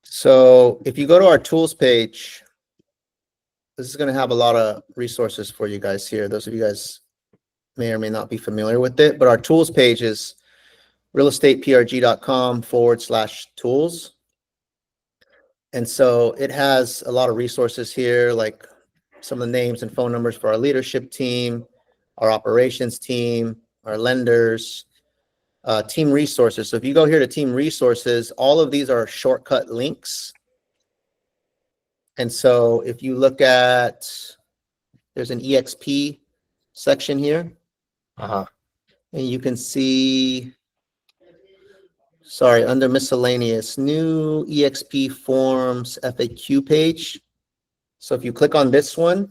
So if you go to our tools page, this is going to have a lot of resources for you guys here. Those of you guys may or may not be familiar with it, but our tools page is realestateprg.com/tools. And so it has a lot of resources here, like some of the names and phone numbers for our leadership team, our operations team, our lenders, team resources. So if you go here to team resources, all of these are shortcut links. And so if you look at, there's an EXP section here. And you can see, sorry, under miscellaneous, new EXP forms FAQ page. So if you click on this one,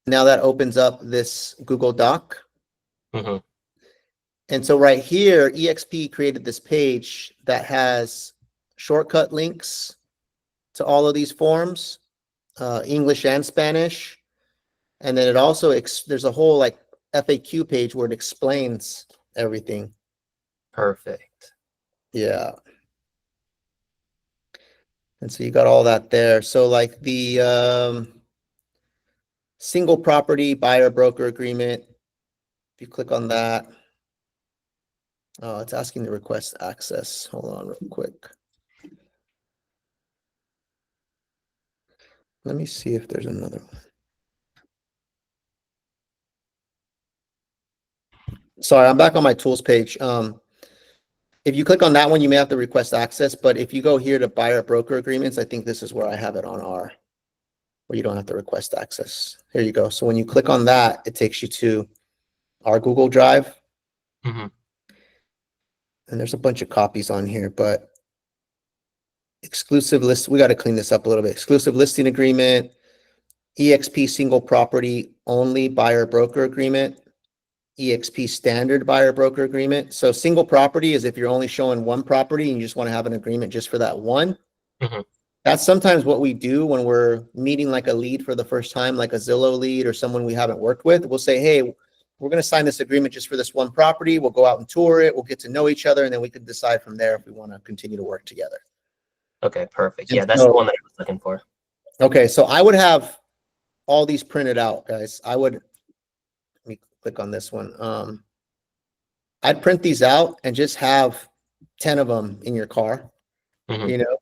now that opens up this Google Doc. And so right here, EXP created this page that has shortcut links to all of these forms, English and Spanish. And then it also, there's a whole like FAQ page where it explains everything. Perfect. Yeah. And so you got all that there. So like the single property buyer broker agreement, if you click on that, oh, it's asking to request access. Hold on real quick. Let me see if there's another one. Sorry, I'm back on my tools page. If you click on that one, you may have to request access, but if you go here to buyer broker agreements, I think this is where I have it on R, where you don't have to request access. Here you go. So when you click on that, it takes you to our Google Drive. And there's a bunch of copies on here, but exclusive list, we got to clean this up a little bit. Exclusive listing agreement, EXP single property only buyer broker agreement, EXP standard buyer broker agreement. So single property is if you're only showing one property and you just want to have an agreement just for that one. That's sometimes what we do when we're meeting like a lead for the first time, like a Zillow lead or someone we haven't worked with. We'll say, hey, we're going to sign this agreement just for this one property. We'll go out and tour it. We'll get to know each other, and then we can decide from there if we want to continue to work together. Okay, perfect. Yeah, that's the one that I was looking for. Okay, so I would have all these printed out, guys. Let me click on this one. I'd print these out and just have 10 of them in your car. You know,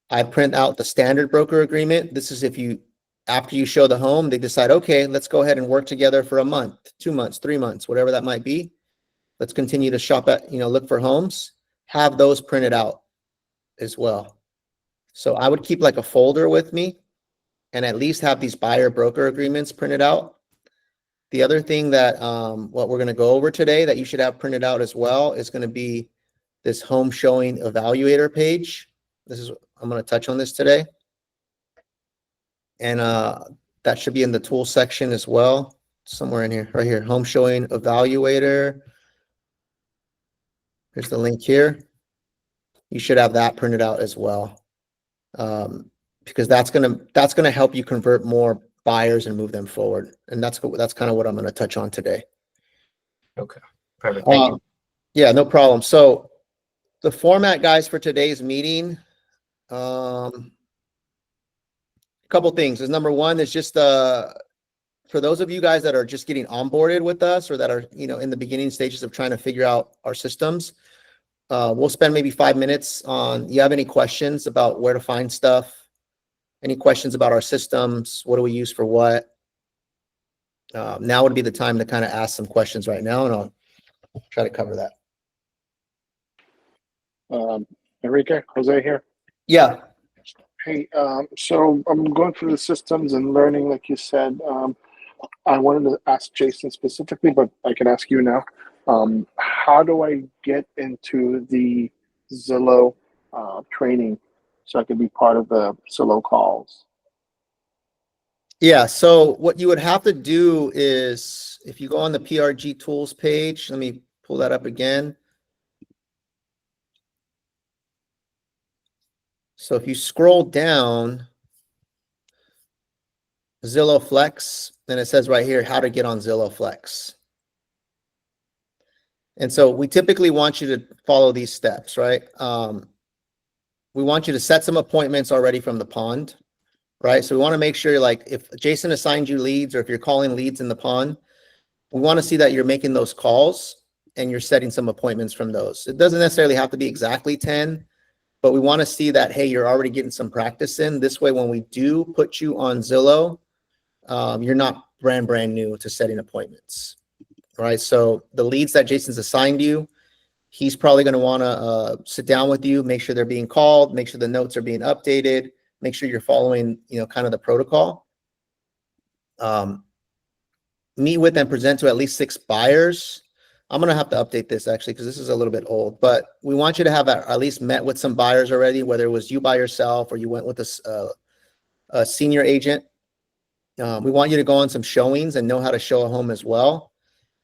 I print out the standard broker agreement. This is if you, after you show the home, they decide, okay, let's go ahead and work together for a month, 2 months, 3 months, whatever that might be. Let's continue to shop at, look for homes, have those printed out as well. So I would keep like a folder with me and at least have these buyer broker agreements printed out. The other thing that what we're going to go over today that you should have printed out as well is going to be this home showing evaluator page. I'm going to touch on this today. And that should be in the tool section as well, somewhere in here, right here, home showing evaluator. Here's the link here. You should have that printed out as well, because that's gonna help you convert more buyers and move them forward. And that's kind of what I'm going to touch on today. Okay, perfect. Thank you. Yeah, no problem. So the format, guys, for today's meeting, a couple things. Is number one is just for those of you guys that are just getting onboarded with us or that are in the beginning stages of trying to figure out our systems. We'll spend maybe 5 minutes on, you have any questions about where to find stuff, any questions about our systems, what do we use for what? Now would be the time to kind of ask some questions right now, and I'll try to cover that. Enrique, Jose here. Yeah. Hey, so I'm going through the systems and learning, like you said. I wanted to ask Jason specifically, but I can ask you now. How do I get into the Zillow training so I can be part of the Zillow calls? Yeah, so what you would have to do is, if you go on the PRG tools page, let me pull that up again. So if you scroll down, Zillow Flex, then it says right here, how to get on Zillow Flex. And so we typically want you to follow these steps, right? we want you to set some appointments already from the pond, right? So we want to make sure, like, if Jason assigned you leads or if you're calling leads in the pond, we want to see that you're making those calls and you're setting some appointments from those. It doesn't necessarily have to be exactly 10, but we want to see that, hey, you're already getting some practice in. This way, when we do put you on Zillow, you're not brand new to setting appointments, right? So the leads that Jason's assigned you, he's probably going to want to sit down with you, make sure they're being called, make sure the notes are being updated, make sure you're following, kind of the protocol. Meet with and present to at least 6 buyers. I'm going to have to update this actually, because this is a little bit old, but we want you to have at least met with some buyers already, whether it was you by yourself or you went with a senior agent. We want you to go on some showings and know how to show a home as well.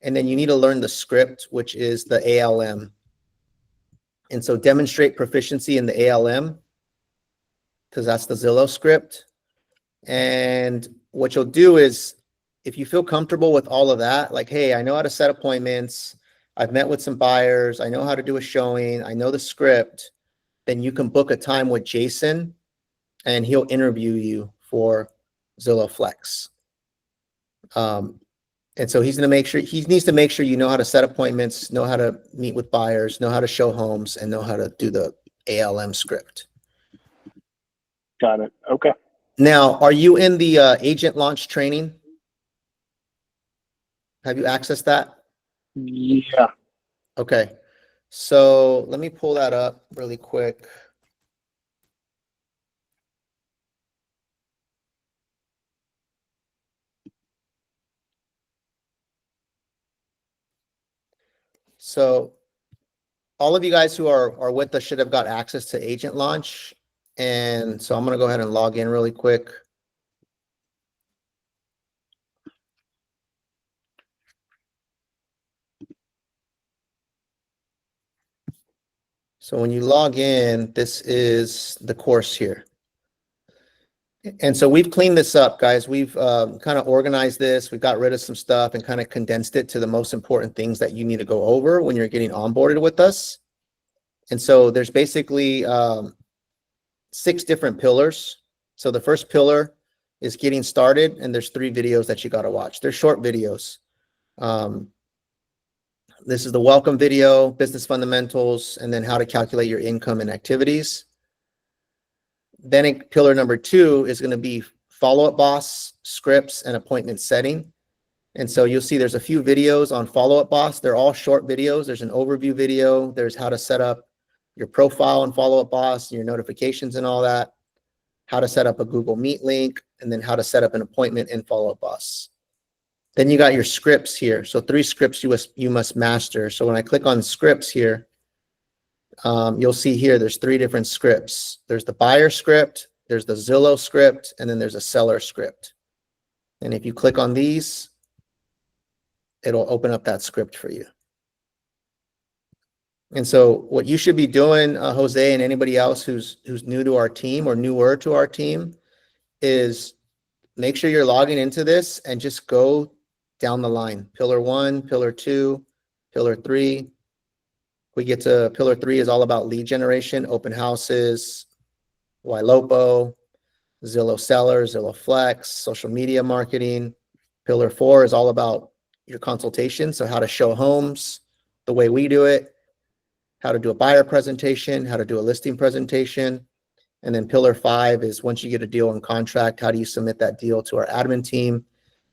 And then you need to learn the script, which is the ALM. And so demonstrate proficiency in the ALM, because that's the Zillow script. And what you'll do is, if you feel comfortable with all of that, like, hey, I know how to set appointments, I've met with some buyers, I know how to do a showing, I know the script, then you can book a time with Jason and he'll interview you for Zillow Flex. And so he needs to make sure you know how to set appointments, know how to meet with buyers, know how to show homes, and know how to do the ALM script. Got it. Okay. Now, are you in the agent launch training? Have you accessed that? Yeah. Okay. So let me pull that up really quick. So all of you guys who are with us should have got access to agent launch. And so I'm going to go ahead and log in really quick. So when you log in, this is the course here. And so we've cleaned this up, guys. We've kind of organized this. We've got rid of some stuff and kind of condensed it to the most important things that you need to go over when you're getting onboarded with us. And so there's basically 6 different pillars. So the first pillar is getting started, and there's 3 videos that you got to watch. They're short videos. This is the welcome video, business fundamentals, and then how to calculate your income and activities. Then pillar number 2 is going to be follow-up boss, scripts, and appointment setting. And so you'll see there's a few videos on follow-up boss. They're all short videos. There's an overview video. There's how to set up your profile and follow-up boss, your notifications and all that, how to set up a Google Meet link, and then how to set up an appointment in follow-up boss. Then you got your scripts here. So 3 scripts you must master. So when I click on scripts here, you'll see here there's 3 different scripts. There's the buyer script, there's the Zillow script, and then there's a seller script. And if you click on these, it'll open up that script for you. And so what you should be doing, Jose, and anybody else who's new to our team or newer to our team, is make sure you're logging into this and just go down the line. Pillar 1, pillar 2, pillar 3. We get to pillar 3 is all about lead generation, open houses, YLOPO, Zillow Seller, Zillow Flex, social media marketing. Pillar 4 is all about your consultation. So how to show homes the way we do it, how to do a buyer presentation, how to do a listing presentation. And then pillar 5 is once you get a deal in contract, how do you submit that deal to our admin team?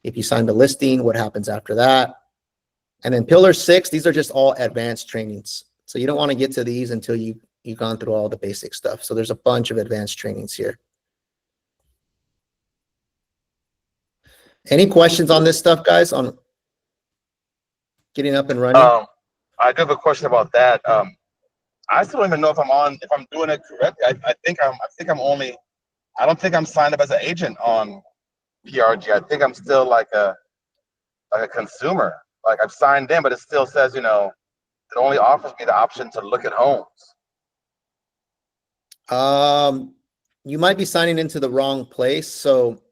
If you sign the listing, what happens after that? And then pillar 6, these are just all advanced trainings. So you don't want to get to these until you've gone through all the basic stuff. So there's a bunch of advanced trainings here. Any questions on this stuff, guys, on getting up and running? I do have a question about that. I still don't even know if I'm doing it correctly. I don't think I'm signed up as an agent on PRG. I think I'm still like a consumer. Like I've signed in, but it still says, it only offers me the option to look at homes. You might be signing into the wrong place. So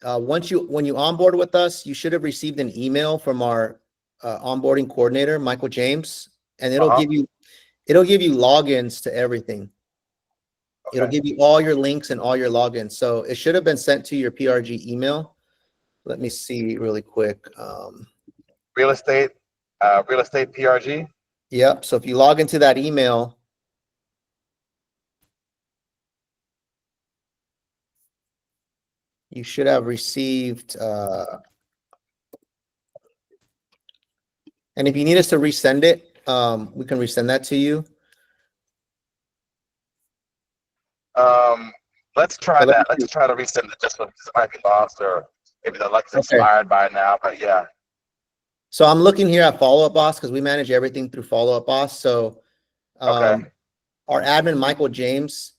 when you onboard with us, you should have received an email from our onboarding coordinator, Michael James, and it'll give you logins to everything. It'll give you all your links and all your logins. So it should have been sent to your PRG email. Let me see really quick. Real estate PRG. Yep. So if you log into that email, you should have received, and if you need us to resend it, we can resend that to you. Let's try that. Let's try to resend it just because it might be lost or maybe the luck's expired by now. But yeah. So I'm looking here at Follow Up Boss because we manage everything through Follow Up Boss. So our admin, Michael James,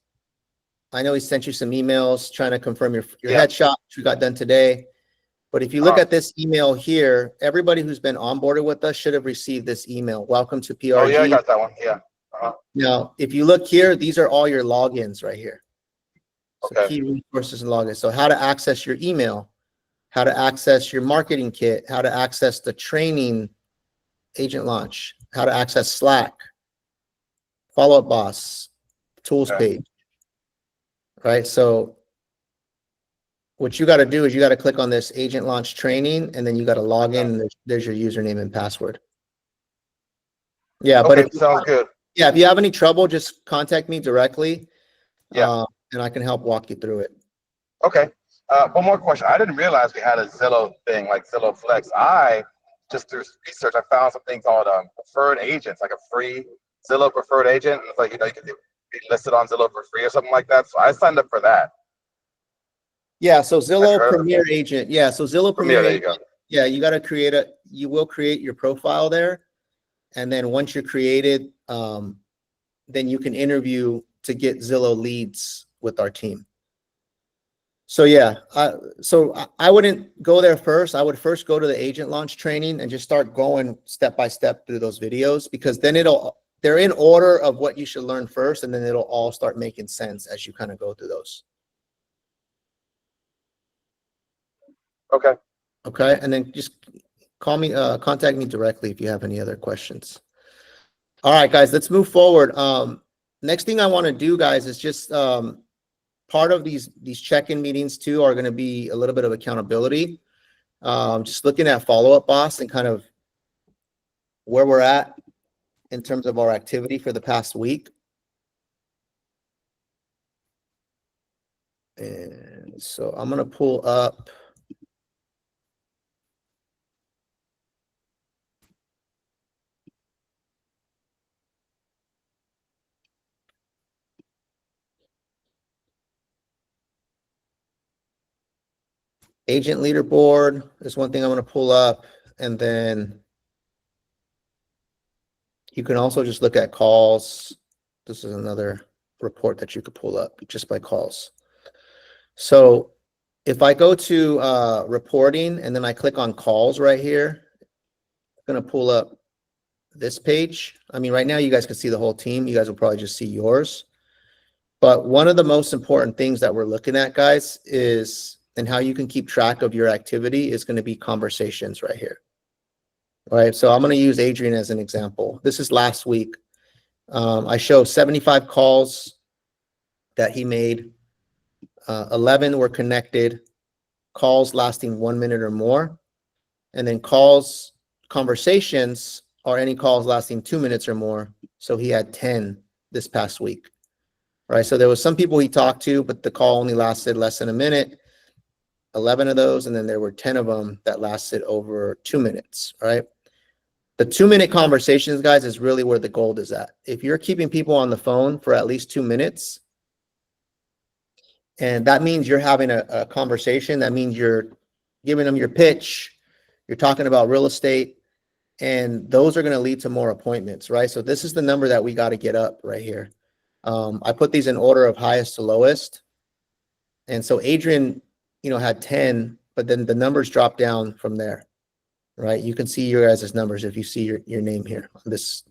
I know he sent you some emails trying to confirm your headshot, which we got done today. But if you look at this email here, everybody who's been onboarded with us should have received this email. Welcome to PRG. Oh, yeah, I got that one. Yeah. Now, if you look here, these are all your logins right here. So Okay. key resources and logins. So how to access your email, how to access your marketing kit, how to access the training agent launch, how to access Slack, Follow Up Boss, tools page, right? So what you got to do is you got to click on this agent launch training, and then you got to log in, and there's your username and password. Yeah, but if sounds good. Yeah, if you have any trouble, just contact me directly. Yeah. And I can help walk you through it. Okay. One more question. I didn't realize we had a Zillow thing like Zillow Flex. I just through research, I found something called preferred agents, like a free Zillow preferred agent. It's like, you can be listed on Zillow for free or something like that. So I signed up for that. Yeah. So Zillow Premier Agent. Yeah. So Zillow Premier. There you go. Yeah. You got to you will create your profile there. And then once you're created, then you can interview to get Zillow leads with our team. So yeah, I wouldn't go there first. I would first go to the agent launch training and just start going step by step through those videos, because then they're in order of what you should learn first, and then it'll all start making sense as you kind of go through those. Okay. Okay, and then just contact me directly if you have any other questions. All right, guys, let's move forward. Next thing I want to do, guys, is just part of these check-in meetings too are going to be a little bit of accountability. Just looking at Follow Up Boss and kind of where we're at in terms of our activity for the past week. And so I'm going to pull up agent leaderboard is one thing I'm going to pull up, and then you can also just look at calls. This is another report that you could pull up just by calls. So if I go to reporting and then I click on calls right here, I'm going to pull up this page. I mean, right now you guys can see the whole team. You guys will probably just see yours. But one of the most important things that we're looking at, guys, is, and how you can keep track of your activity, is going to be conversations right here. All right, so I'm going to use Adrian as an example. This is last week. I show 75 calls that he made. 11 were connected, calls lasting 1 minute or more. And then conversations are any calls lasting 2 minutes or more. So he had 10 this past week. Right, so there was some people he talked to, but the call only lasted less than a minute. 11 of those, and then there were 10 of them that lasted over 2 minutes, right? The 2-minute conversations, guys, is really where the gold is at. If you're keeping people on the phone for at least 2 minutes, and that means you're having a conversation, that means you're giving them your pitch, you're talking about real estate, and those are going to lead to more appointments, right? So this is the number that we got to get up right here. I put these in order of highest to lowest. And so Adrian, had 10, but then the numbers drop down from there, right? You can see your guys' numbers if you see your name here on this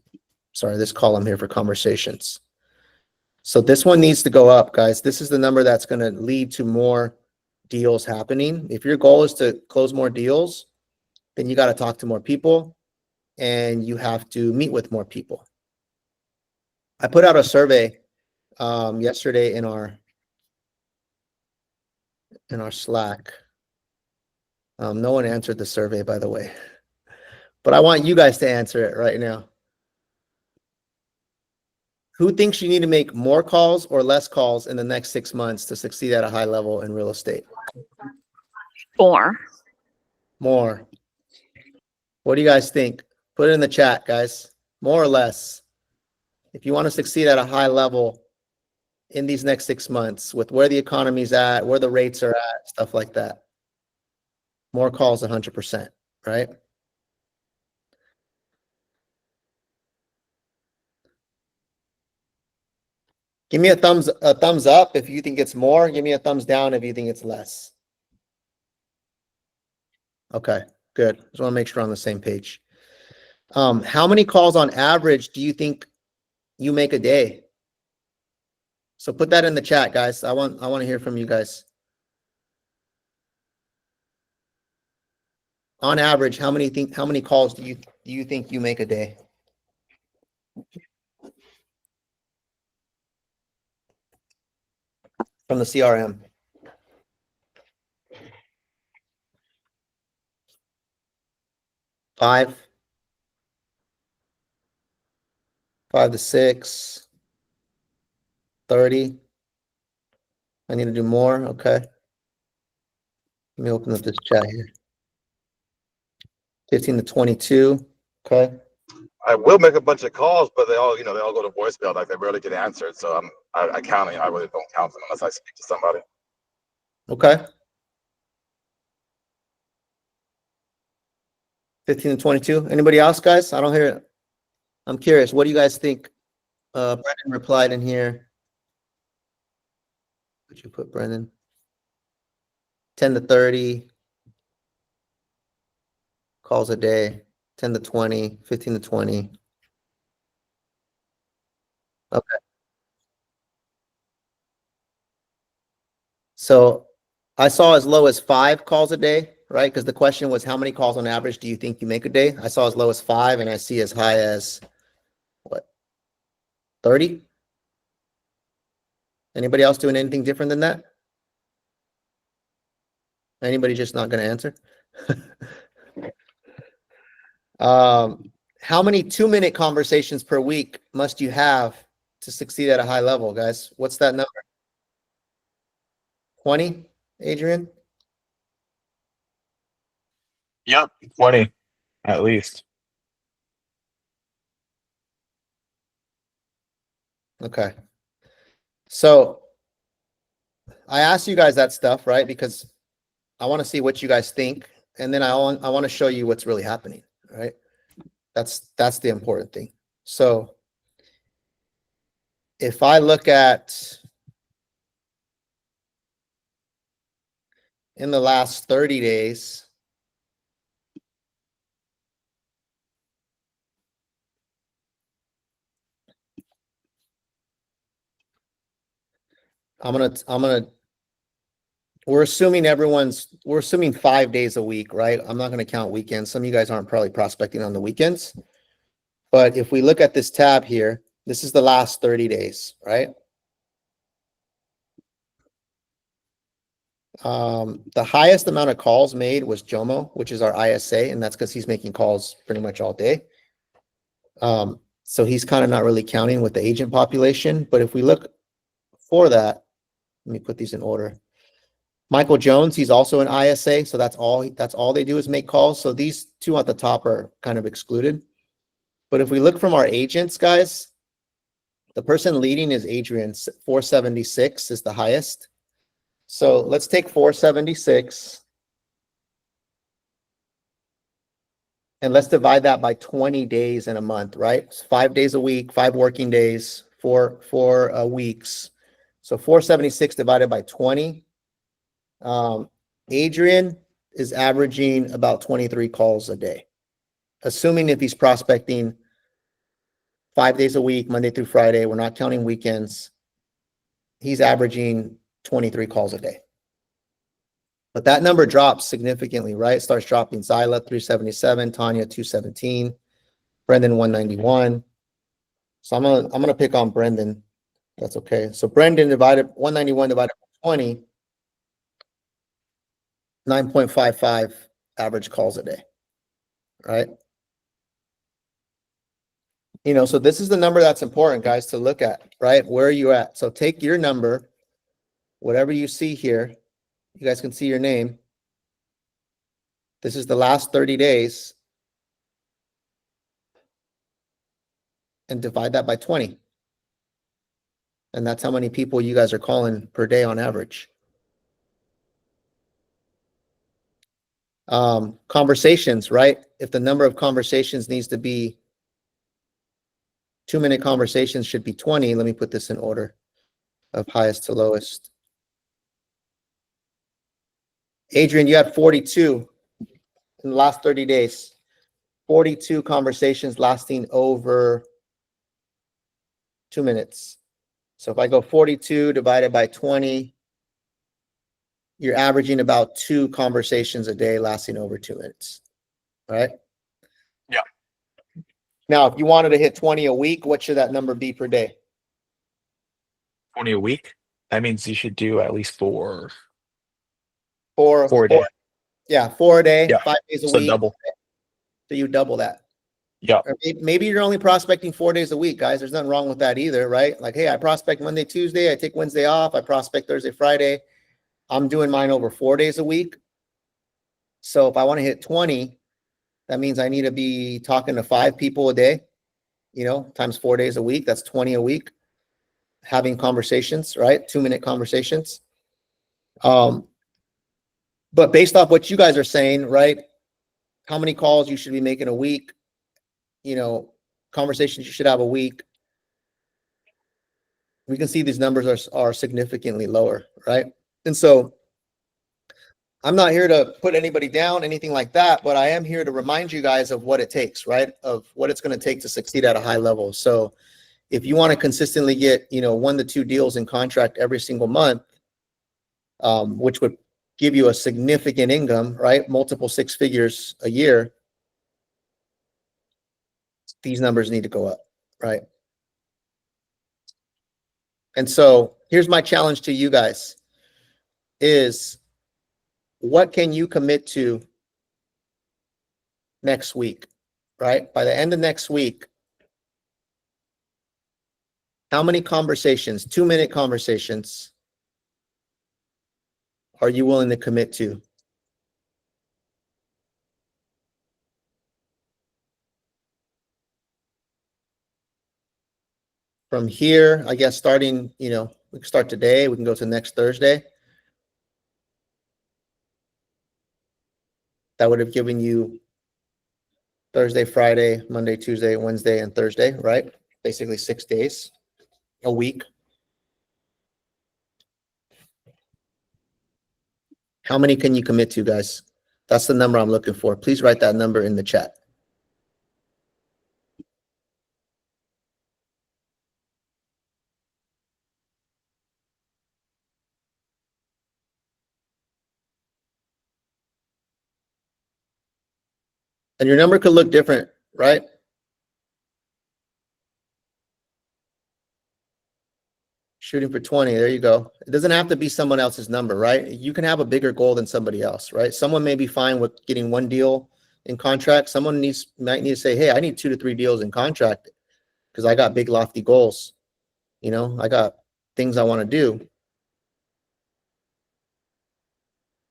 column here for conversations. So this one needs to go up, guys. This is the number that's going to lead to more deals happening. If your goal is to close more deals, then you got to talk to more people and you have to meet with more people. I put out a survey yesterday in our Slack. No one answered the survey, by the way, but I want you guys to answer it right now. Who thinks you need to make more calls or less calls in the next 6 months to succeed at a high level in real estate? More. More. What do you guys think? Put it in the chat, guys. More or less. If you want to succeed at a high level in these next 6 months with where the economy's at, where the rates are at, stuff like that. More calls 100%, right? Give me a thumbs up if you think it's more. Give me a thumbs down if you think it's less. Okay, good. Just want to make sure we're on the same page. How many calls on average do you think you make a day? So put that in the chat, guys. I want to hear from you guys. On average, how many calls do you think you make a day? From the CRM. Five to six, 30. I need to do more. Okay. Let me open up this chat here. 15 to 22. Okay. I will make a bunch of calls, but they all go to voicemail. Like they rarely get answered. So I really don't count them unless I speak to somebody. Okay. 15 to 22. Anybody else, guys? I don't hear it. I'm curious. What do you guys think? Brendan replied in here. Would you put Brendan? 10 to 30 calls a day. 10 to 20, 15 to 20. Okay. So I saw as low as 5 calls a day, right? Because the question was how many calls on average do you think you make a day? I saw as low as 5 and I see as high as what? 30? Anybody else doing anything different than that? Anybody just not going to answer? How many 2-minute conversations per week must you have to succeed at a high level, guys? What's that number? 20, Adrian? Yep, 20 at least. Okay. So I asked you guys that stuff, right? Because I want to see what you guys think. And then I want to show you what's really happening, right? That's the important thing. So if I look at in the last 30 days, we're assuming 5 days a week, right? I'm not going to count weekends. Some of you guys aren't probably prospecting on the weekends. But if we look at this tab here, this is the last 30 days, right? The highest amount of calls made was Jomo, which is our ISA, and that's because he's making calls pretty much all day. So he's kind of not really counting with the agent population. But if we look for that, let me put these in order. Michael Jones, he's also an ISA, so that's all they do is make calls. So these two at the top are kind of excluded. But if we look from our agents, guys, the person leading is Adrian. 476 is the highest. So let's take 476 and let's divide that by 20 days in a month, right? It's 5 days a week, 5 working days, four weeks. So 476 divided by 20. Adrian is averaging about 23 calls a day, assuming if he's prospecting 5 days a week, Monday through Friday, we're not counting weekends, he's averaging 23 calls a day. But that number drops significantly, right? It starts dropping. Zyla 377, Tanya 217, Brendan 191. So I'm gonna pick on Brendan That's okay. So Brendan divided 191 divided by 20, 9.55 average calls a day, right? You know, so this is the number that's important, guys, to look at, right? Where are you at? So take your number, whatever you see here. You guys can see your name. This is the last 30 days. And divide that by 20. And that's how many people you guys are calling per day on average. Conversations, right? If the number of conversations needs to be 2-minute conversations should be 20. Let me put this in order of highest to lowest. Adrian, you had 42 in the last 30 days. 42 conversations lasting over 2 minutes. So if I go 42 divided by 20, you're averaging about 2 conversations a day lasting over 2 minutes, right? Yeah. Now, if you wanted to hit 20 a week, what should that number be per day? 20 a week. That means you should do at least 4 Four a day. Yeah, 4 a day, Yeah. 5 days a So week. double. So you double that. Yeah. Or maybe you're only prospecting 4 days a week, guys. There's nothing wrong with that either, right? Like, hey, I prospect Monday, Tuesday. I take Wednesday off. I prospect Thursday, Friday. I'm doing mine over 4 days a week. So if I want to hit 20, that means I need to be talking to 5 people a day, you know, times 4 days a week. That's 20 a week. Having conversations, right? 2-minute conversations. But based off what you guys are saying, right? How many calls you should be making a week, you know, conversations you should have a week. We can see these numbers are significantly lower, right? And so I'm not here to put anybody down, anything like that, but I am here to remind you guys of what it takes, right? Of what it's going to take to succeed at a high level. So if you want to consistently get, you know, 1 to 2 deals in contract every single month, which would give you a significant income, right? Multiple 6 figures a year. These numbers need to go up, right? And so here's my challenge to you guys is what can you commit to next week, right? By the end of next week, how many conversations, 2-minute conversations, are you willing to commit to? From here, I guess starting, you know, we can start today, we can go to next Thursday. That would have given you Thursday, Friday, Monday, Tuesday, Wednesday, and Thursday, right? Basically 6 days a week. How many can you commit to, guys? That's the number I'm looking for. Please write that number in the chat. And your number could look different, right? Shooting for 20. There you go. It doesn't have to be someone else's number, right? You can have a bigger goal than somebody else, right? Someone may be fine with getting 1 deal in contract. Someone might need to say, hey, I need 2 to 3 deals in contract because I got big, lofty goals. You know, I got things I want to do.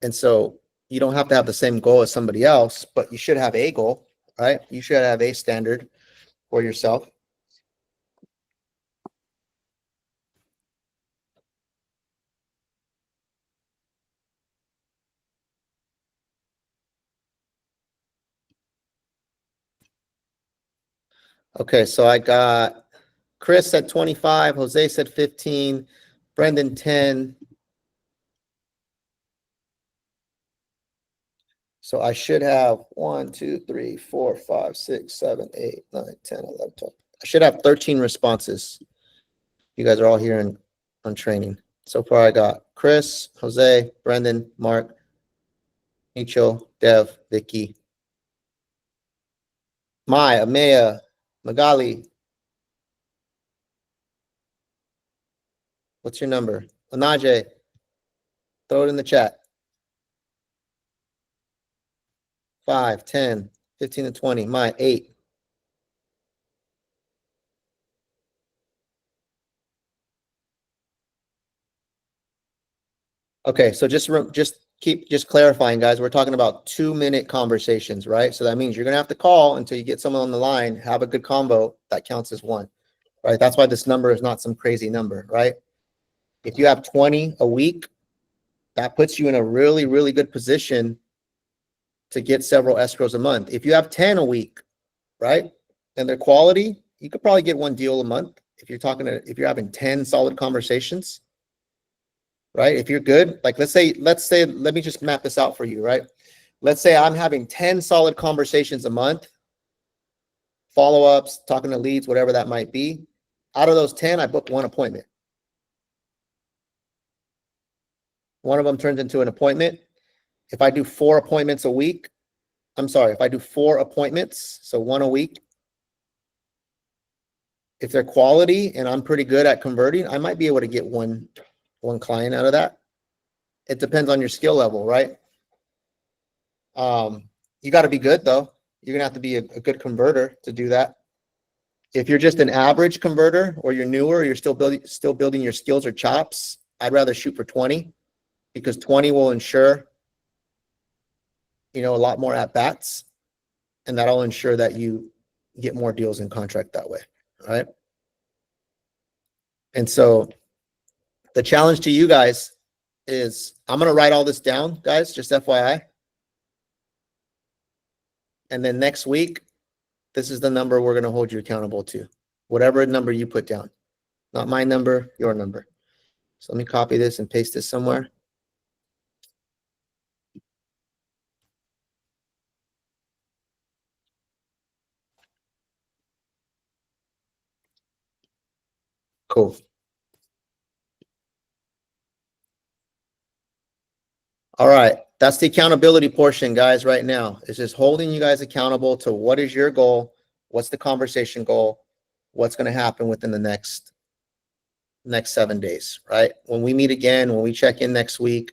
And so you don't have to have the same goal as somebody else, but you should have a goal, right? You should have a standard for yourself. Okay, so I got Chris at 25, Jose said 15, Brendan 10. So I should have 1, 2, 3, 4, 5, 6, 7, 8, 9, 10, 11, 12. I should have 13 responses. You guys are all here on training. So far I got Chris, Jose, Brendan, Mark, Micho, Dev, Vicky, Mai, Amaya, Magali, What's your number? Onaje, throw it in the chat. 5, 10, 15, and 20. My 8. Okay, so just clarifying, guys. We're talking about 2-minute conversations, right? So that means you're gonna have to call until you get someone on the line, have a good combo. That counts as 1, right? That's why this number is not some crazy number, right? If you have 20 a week, that puts you in a really, really good position to get several escrows a month. If you have 10 a week, right, and they're quality, you could probably get 1 deal a month. If you're having 10 solid conversations, right? If you're good, like let's say, let me just map this out for you, right? Let's say I'm having 10 solid conversations a month, follow-ups, talking to leads, whatever that might be. Out of those 10, I book 1 appointment. One of them turns into an appointment. If I do 4 appointments a week, if I do 4 appointments, so 1 a week, if they're quality and I'm pretty good at converting, I might be able to get one client out of that. It depends on your skill level, right? You got to be good though. You're gonna have to be a good converter to do that. If you're just an average converter, or you're newer, or you're still building your skills or chops, I'd rather shoot for 20, because 20 will ensure, a lot more at bats, and that'll ensure that you get more deals in contract that way, right? And so the challenge to you guys is, I'm going to write all this down, guys, just FYI. And then next week, this is the number we're going to hold you accountable to. Whatever number you put down. Not my number, your number. So let me copy this and paste this somewhere. Cool. All right. That's the accountability portion, guys, right now. It's just holding you guys accountable to what is your goal, what's the conversation goal, what's going to happen within the next 7 days, right? When we meet again, when we check in next week,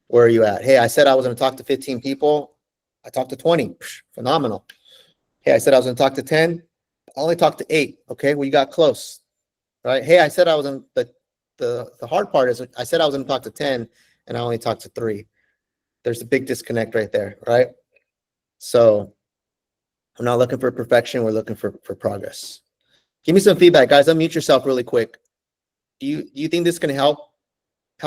where are you at? Hey, I said I was going to talk to 15 people. I talked to 20. Psh, phenomenal. Hey, I said I was going to talk to 10. I only talked to 8. Okay, well, you got close, right? Hey, I said I was on the hard part is I said I was going to talk to 10 and I only talked to 3. There's a big disconnect right there, right? So I'm not looking for perfection. We're looking for progress. Give me some feedback, guys. Unmute yourself really quick. Do you think this can help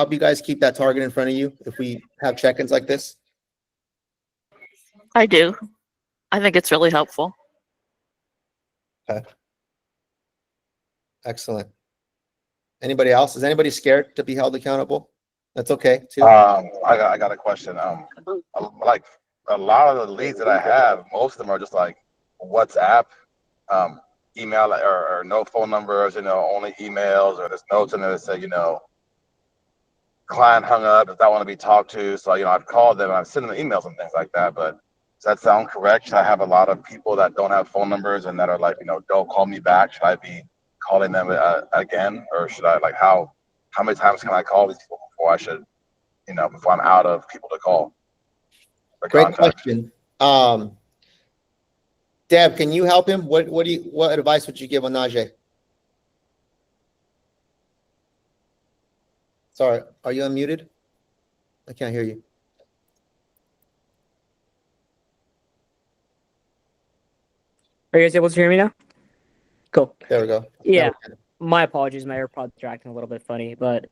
you guys keep that target in front of you if we have check-ins like this? I do. I think it's really helpful. Okay. Excellent. Anybody else? Is anybody scared to be held accountable? That's okay too. I got a question. Like a lot of the leads that I have, most of them are just like WhatsApp, email, or no phone numbers, only emails, or there's notes in there that say, client hung up, does not want to be talked to. So, I've called them and I've sent them emails and things like that. But does that sound correct? Should I have a lot of people that don't have phone numbers and that are like, don't call me back? Should I be calling them again? Or should I, like, how many times can I call these people before I should, before I'm out of people to call? Great question. Deb, can you help him? What advice would you give on Najee? Sorry, are you unmuted? I can't hear you. Are you guys able to hear me now? Cool. There we go. Yeah. My apologies. My AirPods are acting a little bit funny, but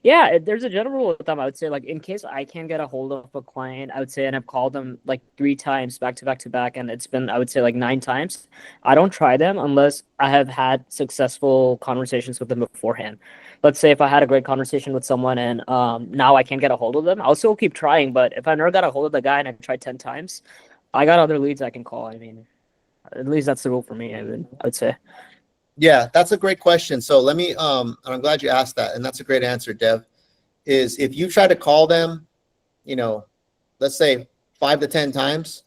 yeah, there's a general rule with them. I would say, like, in case I can't get a hold of a client, I would say, and I've called them like 3 times back to back to back, and it's been, I would say, like 9 times. I don't try them unless I have had successful conversations with them beforehand. Let's say if I had a great conversation with someone and now I can't get a hold of them, I'll still keep trying. But if I never got a hold of the guy and I tried 10 times, I got other leads I can call. I mean, at least that's the rule for me. I would say. Yeah, that's a great question. So let me, and I'm glad you asked that. And that's a great answer, Dev, is if you try to call them, let's say 5 to 10 times,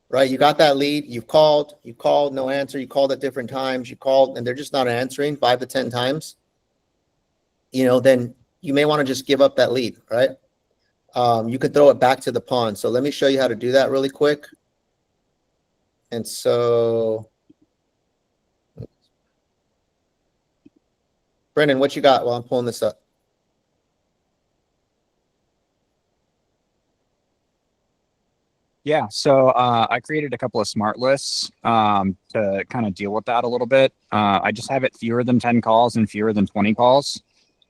right? You got that lead, you called, no answer. You called at different times, you called, and they're just not answering 5 to 10 times. then you may want to just give up that lead, right? You could throw it back to the pawn. So let me show you how to do that really quick. And so, Brendan, what you got while I'm pulling this up? Yeah, so I created a couple of smart lists to kind of deal with that a little bit. I just have it fewer than 10 calls and fewer than 20 calls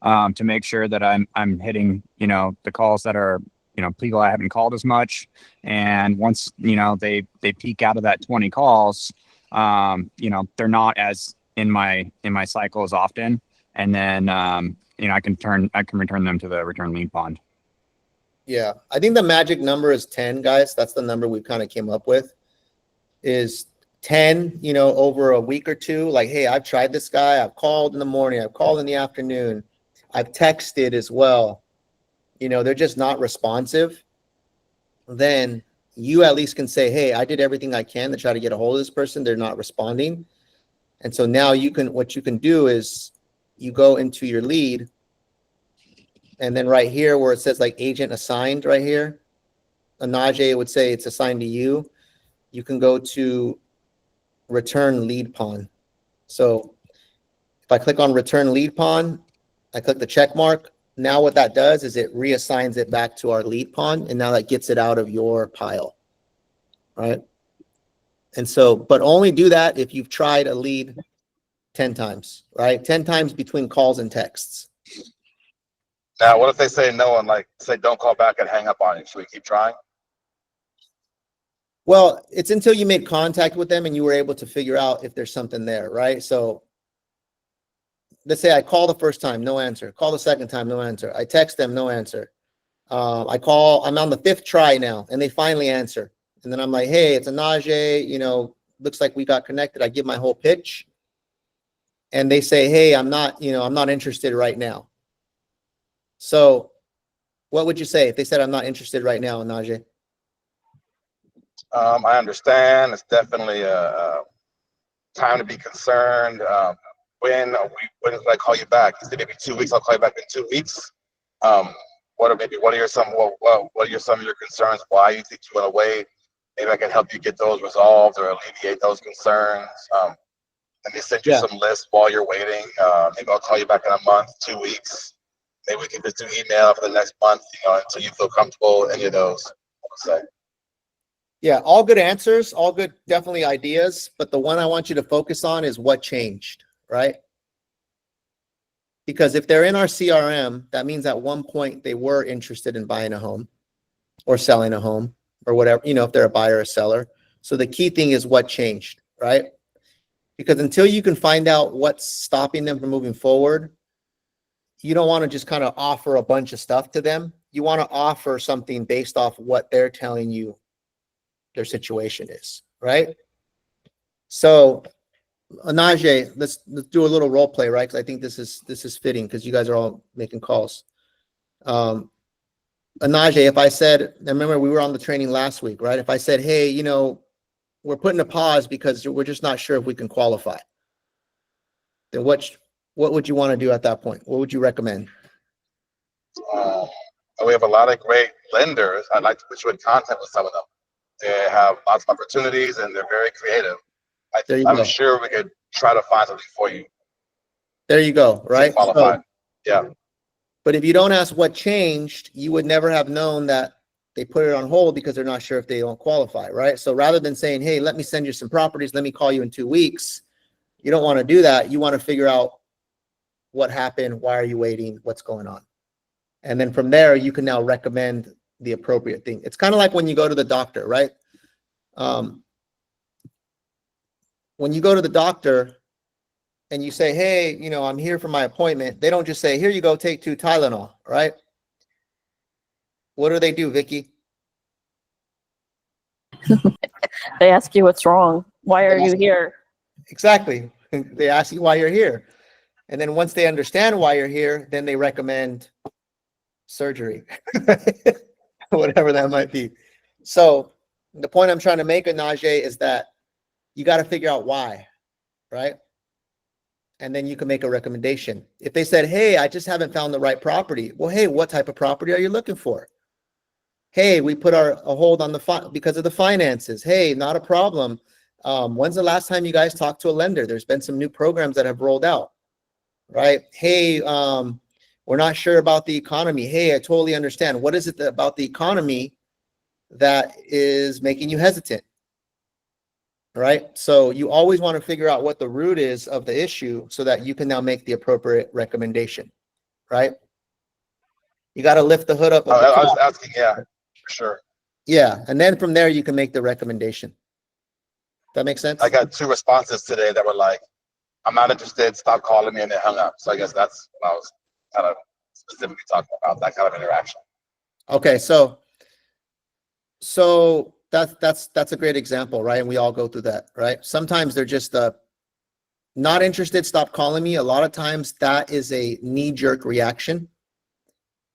to make sure that I'm hitting, the calls that are, people I haven't called as much. And once, they peak out of that 20 calls, they're not as in my cycle as often. And then, I can return them to the return lead pond. Yeah, I think the magic number is 10, guys. That's the number we kind of came up with, is 10, over a week or two. Like, hey, I've tried this guy. I've called in the morning. I've called in the afternoon. I've texted as well. They're just not responsive. Then you at least can say, hey, I did everything I can to try to get a hold of this person. They're not responding. And so now what you can do is you go into your lead. And then right here where it says like agent assigned right here, a Najee would say it's assigned to you. You can go to return lead pawn. So if I click on return lead pawn, I click the check mark. Now what that does is it reassigns it back to our lead pawn. And now that gets it out of your pile. Right. And so, but only do that if you've tried a lead 10 times, right? 10 times between calls and texts. Now, what if they say no and say don't call back and hang up on you? Should we keep trying? Well, it's until you made contact with them and you were able to figure out if there's something there, right? So let's say I call the first time, no answer. Call the second time, no answer. I text them, no answer. I'm on the 5th try now, and they finally answer. And then I'm like, hey, it's a Najee, looks like we got connected. I give my whole pitch. And they say, hey, I'm not interested right now. So what would you say if they said, I'm not interested right now, Najee? I understand. It's definitely a time to be concerned. When did I call you back? You said maybe 2 weeks. I'll call you back in 2 weeks. What are some of your concerns? Why you think you went away? Maybe I can help you get those resolved or alleviate those concerns. Let me send you some lists while you're waiting. Maybe I'll call you back in a month, 2 weeks. Maybe we can just do email for the next month, until you feel comfortable. Any of those, I would say. Yeah, all good answers, all good, definitely ideas. But the one I want you to focus on is what changed, right? Because if they're in our CRM, that means at one point they were interested in buying a home or selling a home or whatever, if they're a buyer or seller. So the key thing is what changed, right? Because until you can find out what's stopping them from moving forward, you don't want to just kind of offer a bunch of stuff to them. You want to offer something based off what they're telling you their situation is, right? So, Najee, let's do a little role play, right? Because I think this is fitting because you guys are all making calls. Najee, if I said, remember we were on the training last week, right? If I said, hey, we're putting a pause because we're just not sure if we can qualify, then what would you want to do at that point? What would you recommend? We have a lot of great lenders. I'd like to put you in contact with some of them. They have lots of opportunities and they're very creative. I'm sure we could try to find something for you. There you go, right? So, yeah. But if you don't ask what changed, you would never have known that they put it on hold because they're not sure if they don't qualify, right? So rather than saying, hey, let me send you some properties, let me call you in 2 weeks, you don't want to do that. You want to figure out what happened, why are you waiting, what's going on? And then from there, you can now recommend the appropriate thing. It's kind of like when you go to the doctor, right? When you go to the doctor and you say, hey, I'm here for my appointment, they don't just say, here you go, take 2 Tylenol, right? What do, Vicky? They ask you what's wrong. Why are you here? Exactly. They ask you why you're here. And then once they understand why you're here, then they recommend surgery, whatever that might be. So the point I'm trying to make, Najee, is that you got to figure out why, right? and then you can make a recommendation. If they said, hey, I just haven't found the right property. Well, hey, what type of property are you looking for? Hey, we put a hold on because of the finances. Hey, not a problem. When's the last time you guys talked to a lender? There's been some new programs that have rolled out, right? Hey, we're not sure about the economy. Hey, I totally understand. What is it about the economy that is making you hesitant? Right? So you always want to figure out what the root is of the issue so that you can now make the appropriate recommendation, right? You got to lift the hood up. I was asking, yeah, for sure. Yeah. And then from there, you can make the recommendation. That makes sense? I got 2 responses today that were like, I'm not interested, stop calling me, and they hung up. So I guess that's what I was kind of specifically talking about, that kind of interaction. Okay. So that's a great example, right? And we all go through that, right? Sometimes they're just not interested, stop calling me. A lot of times that is a knee-jerk reaction.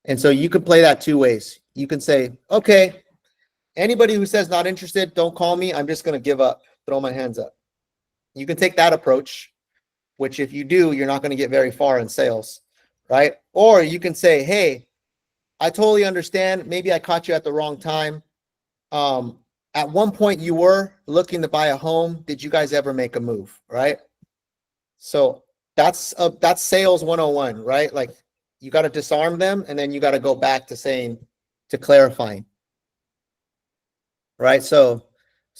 And so you could play that 2 ways. You can say, okay, anybody who says not interested, don't call me. I'm just going to give up, throw my hands up. You can take that approach, which if you do, you're not going to get very far in sales, right? Or you can say, hey, I totally understand. Maybe I caught you at the wrong time. At one point you were looking to buy a home. Did you guys ever make a move, right? So that's sales 101, right? Like you got to disarm them and then you got to go back to clarifying. Right? So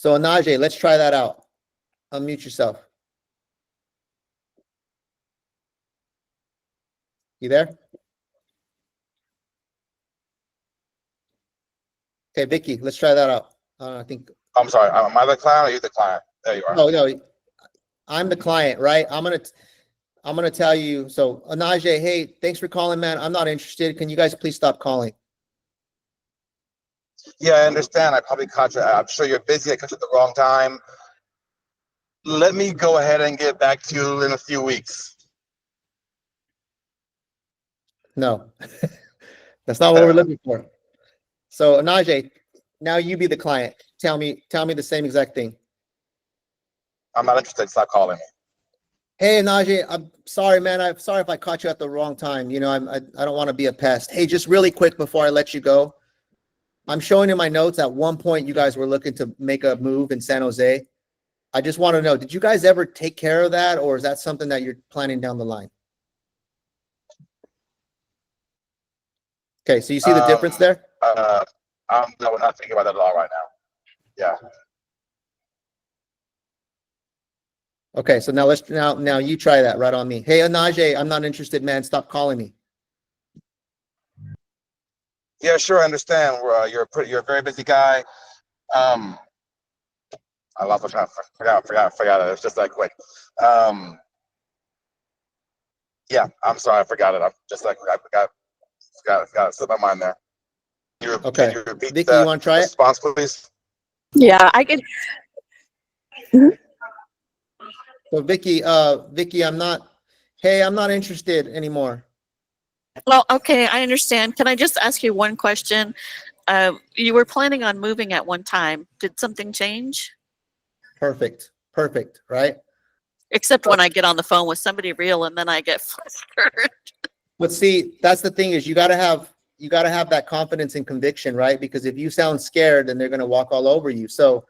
Anaje, let's try that out. Unmute yourself. You there? Okay, Vicky, let's try that out. I think. I'm sorry, am I the client or are you the client? There you are. No, I'm the client, right? I'm gonna tell you. So Anaje, hey, thanks for calling, man. I'm not interested. Can you guys please stop calling? Yeah, I understand. I probably caught you. I'm sure you're busy. I caught you at the wrong time. Let me go ahead and get back to you in a few weeks. No, that's not what we're looking for. So Anaje, now you be the client. Tell me the same exact thing. I'm not interested. Stop calling me. Hey, Anaje, I'm sorry, man. I'm sorry if I caught you at the wrong time. You know, I don't want to be a pest. Hey, just really quick before I let you go. I'm showing in my notes at one point you guys were looking to make a move in San Jose. I just want to know, did you guys ever take care of that, or is that something that you're planning down the line? Okay, so you see the difference there? No, we're not thinking about that at all right now. Yeah. Okay, so now you try that right on me. Hey, Anaje, I'm not interested, man. Stop calling me. Yeah, sure, I understand. You're a very busy guy. I forgot it. It's just that quick. Yeah, I'm sorry, I forgot it. I'm just like I forgot it. Slip my mind there. Okay. Can you repeat Vicky, you want to try it? response, please? Yeah, I could. So Vicky, I'm not interested anymore. Well, okay, I understand. Can I just ask you one question? You were planning on moving at one time. Did something change? Perfect, right? Except when I get on the phone with somebody real and then I get flustered. But see, that's the thing is you got to have that confidence and conviction, right? Because if you sound scared, then they're going to walk all over you. So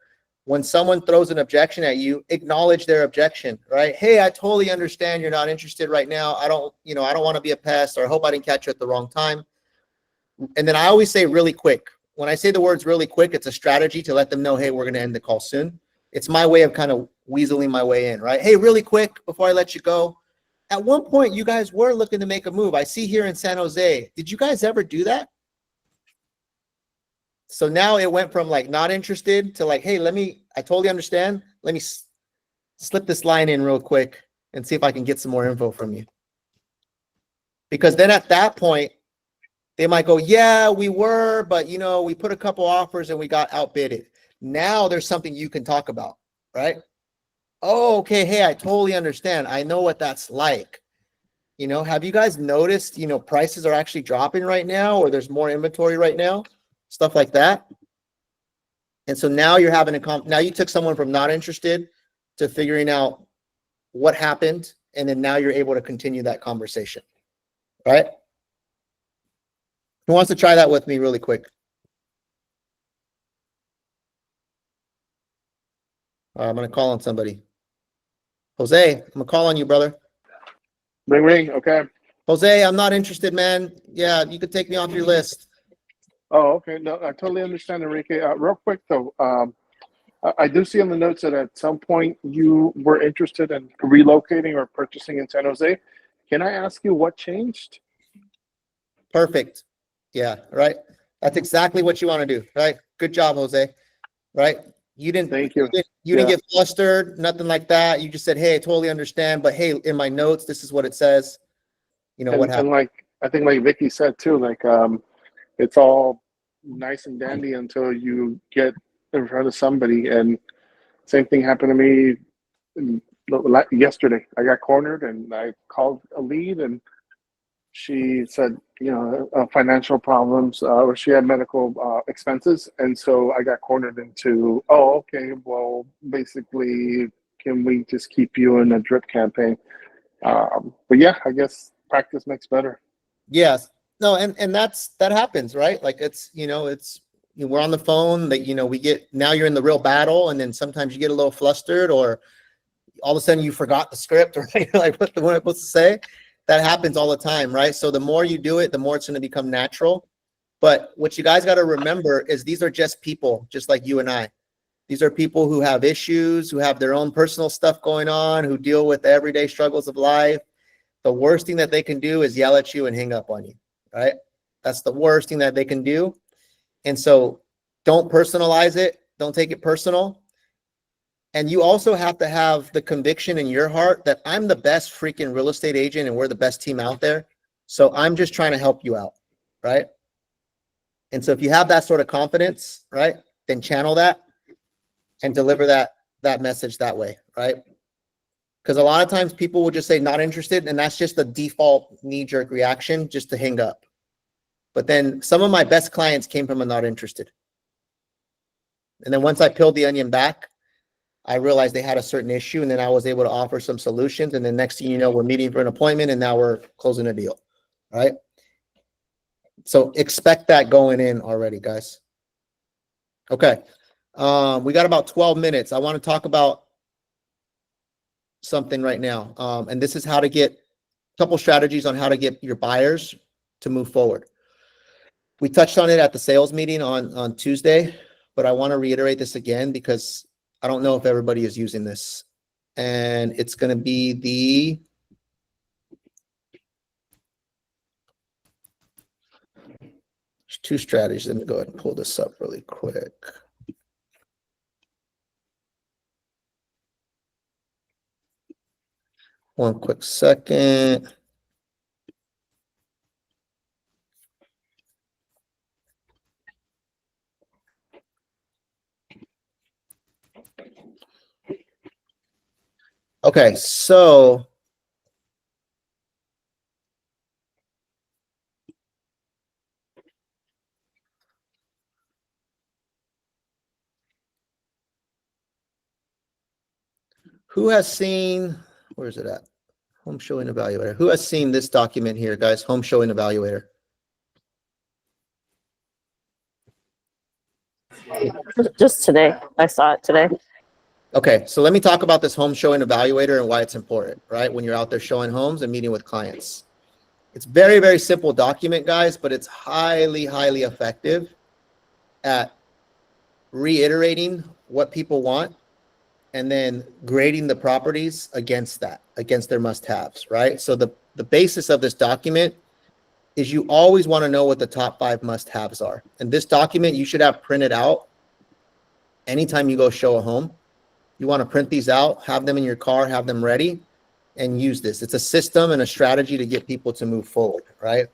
when someone throws an objection at you, acknowledge their objection, right? Hey, I totally understand you're not interested right now. I don't want to be a pest, or I hope I didn't catch you at the wrong time. And then I always say really quick. When I say the words really quick, it's a strategy to let them know, hey, we're going to end the call soon. It's my way of kind of weaseling my way in, right? Hey, really quick before I let you go. At one point, you guys were looking to make a move. I see here in San Jose. Did you guys ever do that? So now it went from like not interested to like, hey, I totally understand. Let me slip this line in real quick and see if I can get some more info from you. Because then at that point, they might go, yeah, we were, but we put a couple offers and we got outbidded. Now there's something you can talk about, right? Oh, okay. Hey, I totally understand. I know what that's like. Have you guys noticed, prices are actually dropping right now, or there's more inventory right now, stuff like that. And so now you're having now you took someone from not interested to figuring out what happened And then now you're able to continue that conversation, right? Who wants to try that with me really quick? I'm going to call on somebody. Jose, I'm going to call on you, brother. Ring, ring. Okay. Jose, I'm not interested, man. Yeah, you could take me off your list. Oh, okay. No, I totally understand, Enrique. Real quick though, I do see in the notes that at some point you were interested in relocating or purchasing in San Jose. Can I ask you what changed? Perfect. Yeah, right. That's exactly what you want to do, right? Good job, Jose. Right? You didn't Thank you. You didn't get flustered, nothing like that. You just said, "Hey, I totally understand, but hey, in my notes, this is what it says." You know what And happened. like I think like Vicky said too, like it's all nice and dandy until you get in front of somebody. And same thing happened to me yesterday. I got cornered and I called a lead and she said, financial problems, or she had medical expenses. And so I got cornered into, oh, okay, well, basically, can we just keep you in a drip campaign? But yeah, I guess practice makes better. Yes. No, and that happens, right? Like we're on the phone that, we get, now you're in the real battle. And then sometimes you get a little flustered or all of a sudden you forgot the script or like what I'm supposed to say. That happens all the time, right? So the more you do it, the more it's going to become natural. But what you guys got to remember is these are just people, just like you and I. These are people who have issues, who have their own personal stuff going on, who deal with the everyday struggles of life. The worst thing that they can do is yell at you and hang up on you, right? That's the worst thing that they can do. And so don't personalize it. Don't take it personal. And you also have to have the conviction in your heart that I'm the best freaking real estate agent and we're the best team out there. So I'm just trying to help you out, right? And so if you have that sort of confidence, right, then channel that and deliver that message that way, right? Because a lot of times people will just say not interested, and that's just the default knee-jerk reaction just to hang up. But then some of my best clients came from a not interested. And then once I peeled the onion back, I realized they had a certain issue, and then I was able to offer some solutions. And then next thing you know, we're meeting for an appointment, and now we're closing a deal, right? So expect that going in already, guys. Okay. We got about 12 minutes. I want to talk about something right now. And this is how to get a couple strategies on how to get your buyers to move forward. We touched on it at the sales meeting on Tuesday, but I want to reiterate this again because I don't know if everybody is using this. And it's going to be there's two strategies. Let me go ahead and pull this up really quick. One quick second. Okay, so who has seen, where is it at? Home showing evaluator. Who has seen this document here, guys? Home showing evaluator. Just today. I saw it today. Okay, so let me talk about this home showing evaluator and why it's important, right? When you're out there showing homes and meeting with clients. It's very, very simple document, guys, but it's highly, highly effective at reiterating what people want and then grading the properties against that, against their must-haves, right? So the basis of this document is you always want to know what the top 5 must-haves are. And this document you should have printed out anytime you go show a home. You want to print these out, have them in your car, have them ready, and use this. It's a system and a strategy to get people to move forward, right?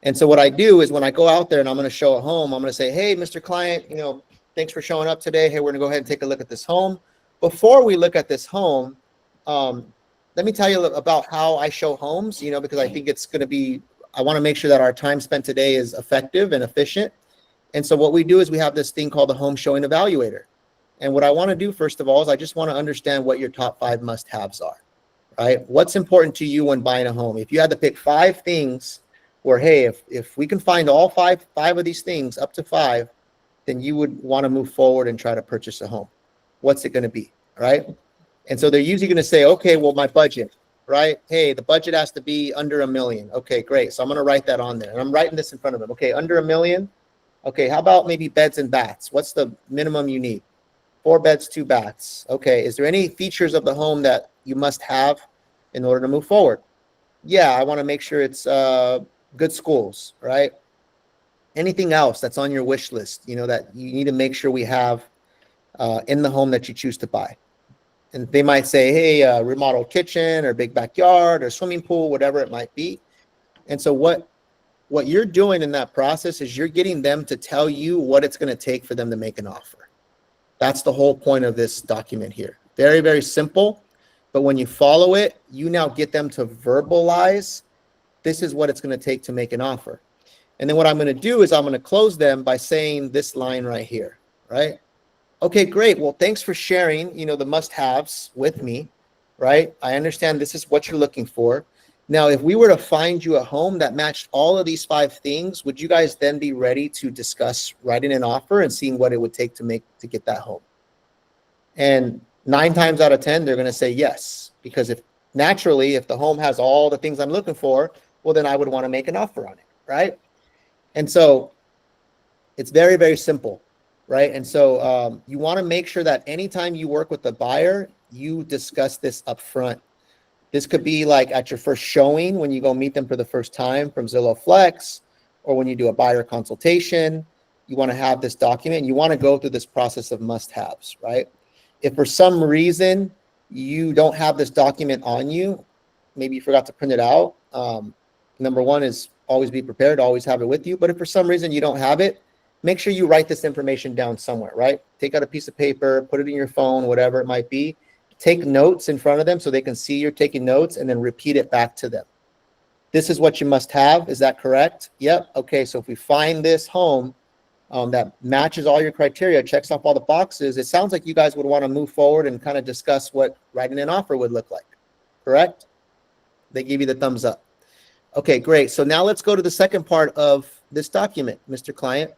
And so what I do is when I go out there and I'm going to show a home, I'm going to say, hey, Mr. Client, thanks for showing up today. Hey, we're going to go ahead and take a look at this home. Before we look at this home, let me tell you about how I show homes, because I think it's going to be, I want to make sure that our time spent today is effective and efficient. And so what we do is we have this thing called the home showing evaluator. And what I want to do, first of all, is I just want to understand what your top 5 must-haves are, right? What's important to you when buying a home? If you had to pick 5 things where, hey, if we can find all five of these things, up to 5, then you would want to move forward and try to purchase a home. What's it going to be, right? And so they're usually going to say, okay, well, my budget, right? Hey, the budget has to be under $1 million. Okay, great. So I'm going to write that on there. And I'm writing this in front of them. Okay, under $1 million. Okay, how about maybe beds and baths? What's the minimum you need? 4 beds, 2 baths. Okay, is there any features of the home that you must have in order to move forward? Yeah, I want to make sure it's good schools, right? Anything else that's on your wish list, that you need to make sure we have in the home that you choose to buy. And they might say, hey, remodeled kitchen or big backyard or swimming pool, whatever it might be. And so what you're doing in that process is you're getting them to tell you what it's going to take for them to make an offer. That's the whole point of this document here. Very, very simple. But when you follow it, you now get them to verbalize, this is what it's going to take to make an offer. And then what I'm going to do is I'm going to close them by saying this line right here, right? Okay, great. Well, thanks for sharing, the must-haves with me, right? I understand this is what you're looking for. Now, if we were to find you a home that matched all of these 5 things, would you guys then be ready to discuss writing an offer and seeing what it would take to get that home? And 9 times out of 10, they're going to say yes, because if the home has all the things I'm looking for, well, then I would want to make an offer on it, right? And so it's very, very simple, right? And so you want to make sure that anytime you work with the buyer, you discuss this up front. This could be like at your first showing when you go meet them for the first time from Zillow Flex, or when you do a buyer consultation. You want to have this document, and you want to go through this process of must-haves, right? If for some reason you don't have this document on you, maybe you forgot to print it out. Number one is always be prepared, always have it with you. But if for some reason you don't have it, make sure you write this information down somewhere, right? Take out a piece of paper, put it in your phone, whatever it might be. Take notes in front of them so they can see you're taking notes, and then repeat it back to them. This is what you must have. Is that correct? Yep. Okay, so if we find this home that matches all your criteria, checks off all the boxes, it sounds like you guys would want to move forward and kind of discuss what writing an offer would look like. Correct? They give you the thumbs up. Okay, great. So now let's go to the second part of this document, Mr. Client.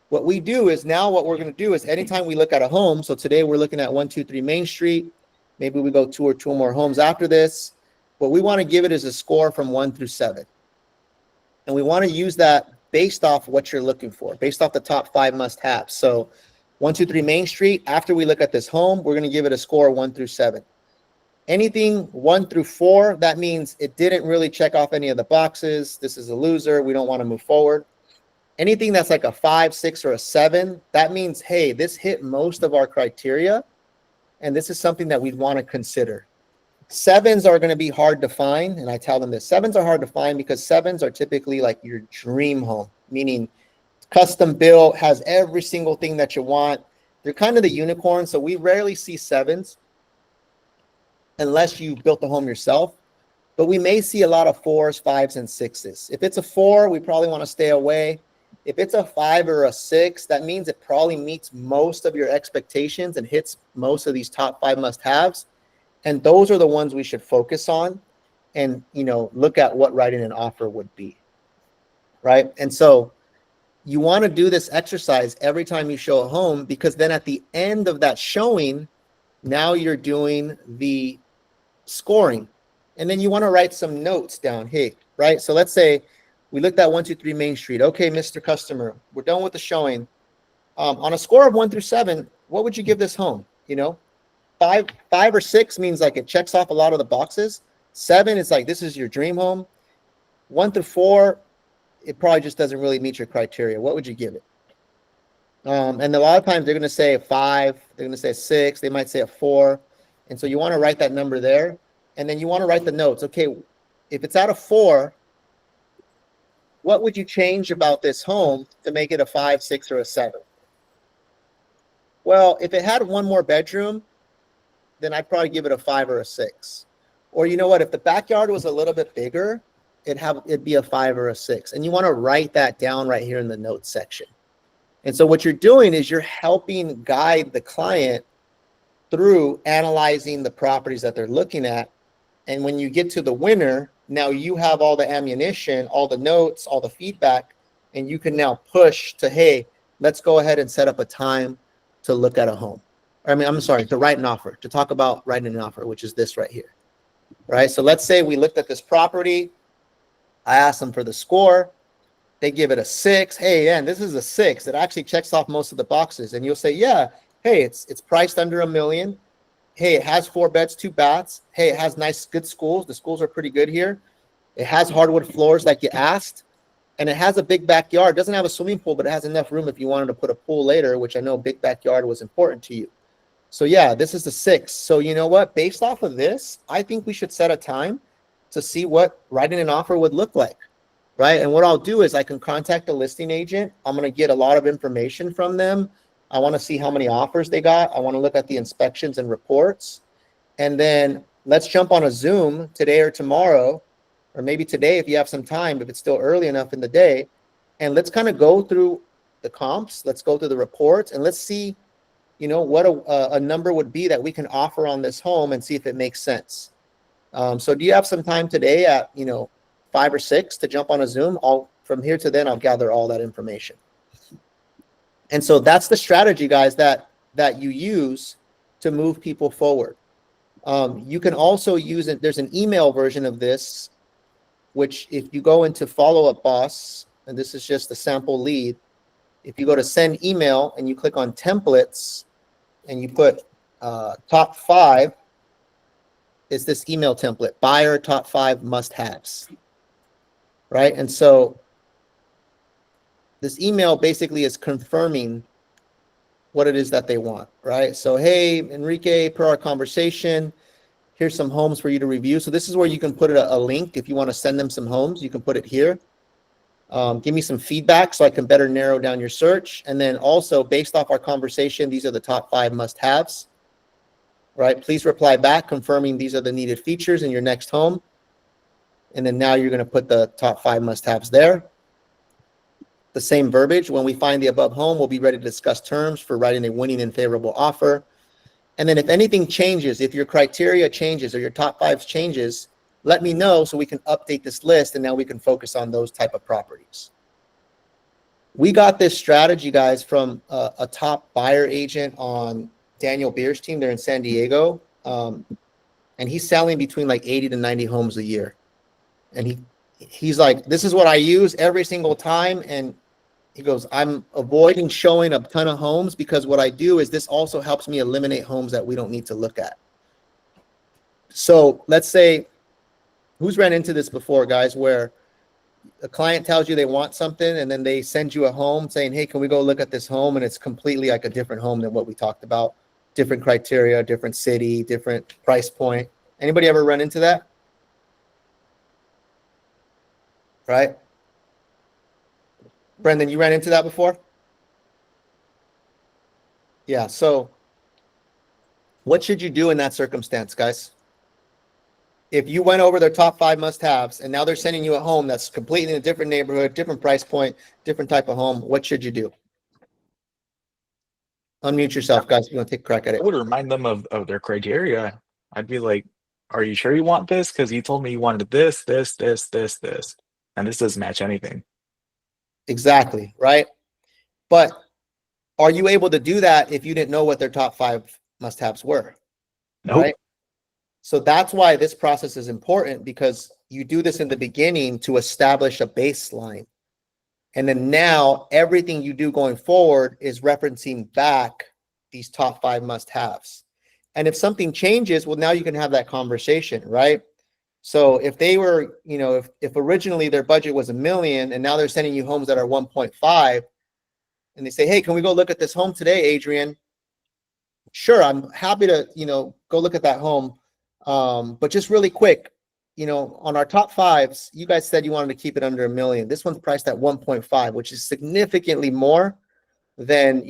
What we do is now what we're going to do is anytime we look at a home, so today we're looking at 123 Main Street. Maybe we go 2 or 2 more homes after this. What we want to give it is a score from 1 through 7. And we want to use that based off what you're looking for, based off the top 5 must-haves. So 123 Main Street, after we look at this home, we're going to give it a score 1 through 7. Anything 1 through 4, that means it didn't really check off any of the boxes. This is a loser. We don't want to move forward. Anything that's like a 5, 6, or a 7, that means, hey, this hit most of our criteria, and this is something that we'd want to consider. 7s are going to be hard to find, and I tell them this. 7s are hard to find because 7s are typically like your dream home, meaning custom built, has every single thing that you want. They're kind of the unicorn, so we rarely see 7s unless you built the home yourself. But we may see a lot of 4s, 5s, and 6s. If it's a 4, we probably want to stay away. If it's a 5 or a 6, that means it probably meets most of your expectations and hits most of these top 5 must-haves. And those are the ones we should focus on and, look at what writing an offer would be, right? And so you want to do this exercise every time you show a home, because then at the end of that showing, now you're doing the scoring. And then you want to write some notes down, hey, right? So let's say we looked at 123 Main Street. Okay, Mr. Customer, we're done with the showing. On a score of 1 through 7, what would you give this home? 5 or 6 means like it checks off a lot of the boxes. 7 is like, this is your dream home. 1 through 4, it probably just doesn't really meet your criteria. What would you give it? And a lot of times they're going to say a 5, they're going to say a 6, they might say a 4. And so you want to write that number there. And then you want to write the notes. Okay, if it's out of 4, what would you change about this home to make it a 5, 6, or a 7? Well, if it had 1 more bedroom, then I'd probably give it a 5 or a 6. Or you know what? If the backyard was a little bit bigger, it'd be a 5 or a 6. And you want to write that down right here in the notes section. And so what you're doing is you're helping guide the client through analyzing the properties that they're looking at And when you get to the winner, now you have all the ammunition, all the notes, all the feedback, and you can now push to, hey, let's go ahead and set up a time to look at a home. I mean, I'm sorry, to write an offer, to talk about writing an offer, which is this right here, right? So let's say we looked at this property. I asked them for the score. They give it a 6. Hey, man, this is a 6. It actually checks off most of the boxes. And you'll say, yeah, hey, it's priced under $1 million. Hey, it has 4 beds, 2 baths. Hey, it has nice, good schools. The schools are pretty good here. It has hardwood floors like you asked. And it has a big backyard. It doesn't have a swimming pool, but it has enough room if you wanted to put a pool later, which I know big backyard was important to you. So yeah, this is the 6. So you know what? Based off of this, I think we should set a time to see what writing an offer would look like, right? And what I'll do is I can contact the listing agent. I'm going to get a lot of information from them. I want to see how many offers they got. I want to look at the inspections and reports. And then let's jump on a Zoom today or tomorrow, or maybe today if you have some time, if it's still early enough in the day. And let's kind of go through the comps. Let's go through the reports and let's see, you know, what a number would be that we can offer on this home and see if it makes sense. So do you have some time today at, 5 or 6 to jump on a Zoom? From here to then, I'll gather all that information. And so that's the strategy, guys, that you use to move people forward. You can also use it. There's an email version of this, which if you go into Follow Up Boss, and this is just a sample lead, if you go to send email and you click on templates and you put top 5, it's this email template, buyer top 5 must-haves, right? And so this email basically is confirming what it is that they want, right? So, hey, Enrique, per our conversation, here's some homes for you to review. So this is where you can put a link. If you want to send them some homes, you can put it here. Give me some feedback so I can better narrow down your search. And then also, based off our conversation, these are the top 5 must-haves, right? Please reply back confirming these are the needed features in your next home. And then now you're going to put the top 5 must-haves there. The same verbiage. When we find the above home, we'll be ready to discuss terms for writing a winning and favorable offer. And then if anything changes, if your criteria changes or your top 5 changes, let me know so we can update this list and now we can focus on those type of properties. We got this strategy, guys, from a top buyer agent on Daniel Beer's team. They're in San Diego. And he's selling between like 80 to 90 homes a year. And he's like, this is what I use every single time. And he goes, I'm avoiding showing a ton of homes because what I do is this also helps me eliminate homes that we don't need to look at. So let's say, who's ran into this before, guys, where a client tells you they want something and then they send you a home saying, hey, can we go look at this home? And it's completely like a different home than what we talked about. Different criteria, different city, different price point. Anybody ever run into that? Right? Brendan, you ran into that before? Yeah, so what should you do in that circumstance, guys? If you went over their top 5 must-haves and now they're sending you a home that's completely in a different neighborhood, different price point, different type of home, what should you do? Unmute yourself, guys. If you want to take a crack at I it. would remind them of their criteria. I'd be like, are you sure you want this? Because he told me you wanted this, this, this, this, this. And this doesn't match anything. Exactly, right? But are you able to do that if you didn't know what their top 5 must-haves were? Nope. Right? So that's why this process is important, because you do this in the beginning to establish a baseline. And then now everything you do going forward is referencing back these top 5 must-haves. And if something changes, well, now you can have that conversation, right? So if they were, if originally their budget was $1 million and now they're sending you homes that are 1.5, and they say, hey, can we go look at this home today, Adrian? Sure, I'm happy to, go look at that home. But just really quick, on our top 5s, you guys said you wanted to keep it under $1 million. This one's priced at 1.5, which is significantly more than,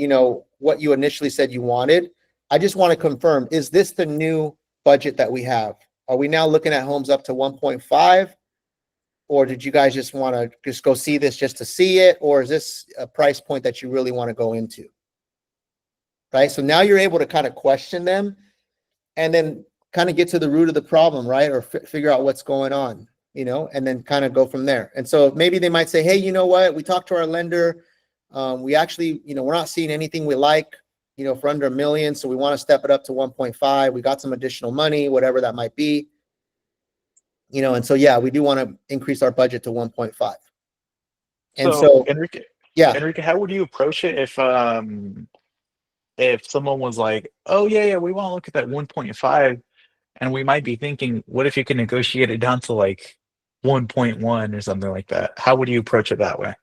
what you initially said you wanted. I just want to confirm, is this the new budget that we have? Are we now looking at homes up to 1.5? Or did you guys just want to just go see this just to see it? Or is this a price point that you really want to go into? Right? So now you're able to kind of question them. And then kind of get to the root of the problem, right? Or figure out what's going on, you know, and then kind of go from there. And so maybe they might say, hey, you know what? We talked to our lender. We actually, you know, we're not seeing anything we like, you know, for under $1 million. So we want to step it up to 1.5. We got some additional money, whatever that might be, you know, and so, yeah, we do want to increase our budget to 1.5. And so, Enrique, yeah, Enrique, how would you approach it if someone was like, oh yeah, we want to look at that 1.5, and we might be thinking, what if you can negotiate it down to like 1.1 or something like that? How would you approach it that way?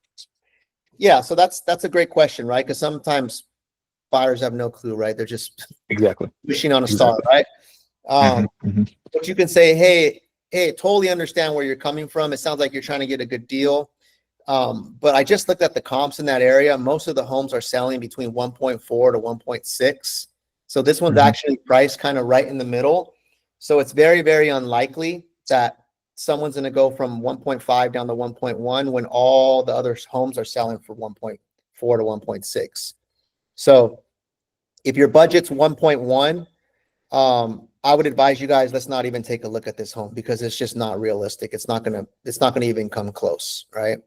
yeah. So that's a great question, right? Because sometimes buyers have no clue, right? They're just Exactly. wishing on a star, right? But you can say, hey, totally understand where you're coming from. It sounds like you're trying to get a good deal. But I just looked at the comps in that area. Most of the homes are selling between 1.4 to 1.6. So this one's actually priced kind of right in the middle. So it's very, very unlikely that someone's going to go from 1.5 down to 1.1 when all the other homes are selling for 1.4 to 1.6. So if your budget's 1.1, I would advise you guys, let's not even take a look at this home because it's just not realistic. It's not gonna even come close, right?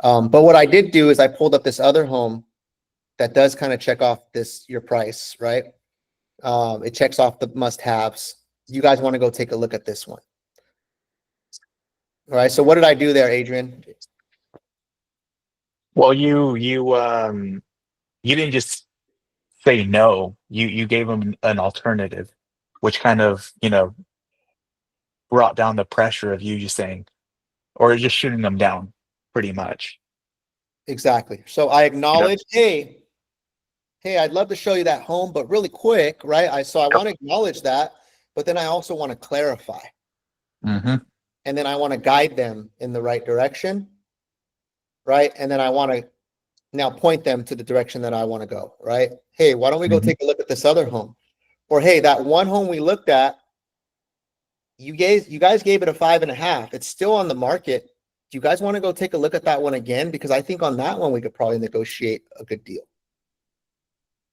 But what I did do is I pulled up this other home that does kind of check off your price, right? It checks off the must-haves. You guys want to go take a look at this one. All right. So what did I do there, Adrian? Well, you didn't just say no. You gave them an alternative, which kind of, you know, brought down the pressure of you just saying, or just shooting them down pretty much. Exactly. So I acknowledge, hey, I'd love to show you that home, but really quick, right? I want to acknowledge that, but then I also want to clarify. And then I want to guide them in the right direction, right? And then I want to now point them to the direction that I want to go, right? Hey, why don't we go take a look at this other home? Or hey, that one home we looked at, you guys gave it a 5.5. It's still on the market. Do you guys want to go take a look at that one again? Because I think on that one we could probably negotiate a good deal.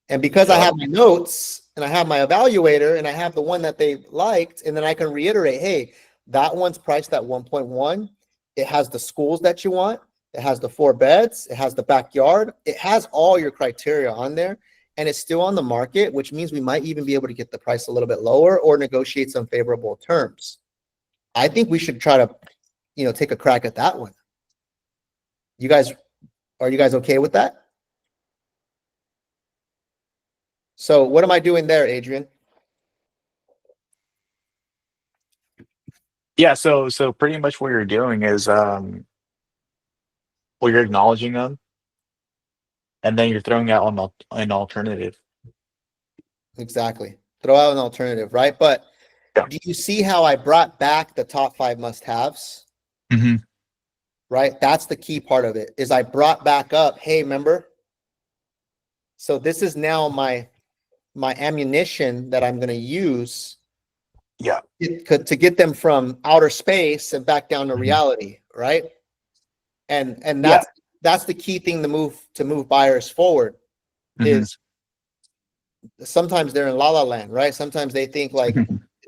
And because I have my notes and I have my evaluator and I have the one that they liked, and then I can reiterate, hey, that one's priced at 1.1. It has the schools that you want. It has the 4 beds. It has the backyard. It has all your criteria on there, and it's still on the market, which means we might even be able to get the price a little bit lower or negotiate some favorable terms. I think we should try to, you know, take a crack at that one. Are you guys okay with that? So what am I doing there, Adrian? Yeah, so pretty much what you're doing is well, you're acknowledging them, and then you're throwing out an alternative. Exactly. Throw out an alternative, right? But do you see how I brought back the top 5 must-haves? Right? That's the key part of it, is I brought back up, hey, remember? So this is now my ammunition that I'm going to use to get them from outer space and back down to reality, right? And that's the key thing to move buyers forward is sometimes they're in la la land, right? Sometimes they think like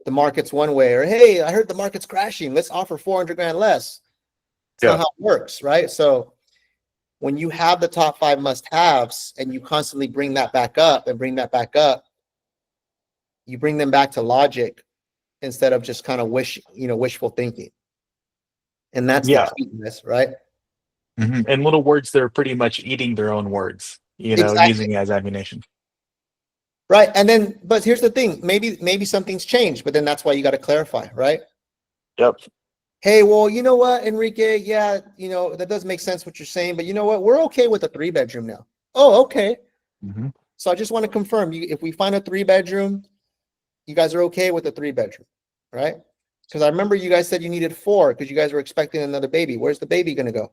the market's one way, or hey, I heard the market's crashing, let's offer 400 grand less. It's not how it works, right? So when you have the top 5 must-haves and you constantly bring that back up, you bring them back to logic instead of just kind of wishful thinking. And that's the key to this, right? In little words, they're pretty much eating their own words, you know, using it as ammunition. Right. And then, but here's the thing, maybe something's changed, but then that's why you got to clarify, right? Yep. Hey, well, you know what, Enrique? Yeah, you know, that does make sense what you're saying, but you know what? We're okay with a 3-bedroom now. Oh, okay. So I just want to confirm, if we find a 3-bedroom, you guys are okay with a 3-bedroom, right? Because I remember you guys said you needed 4 because you guys were expecting another baby. Where's the baby going to go?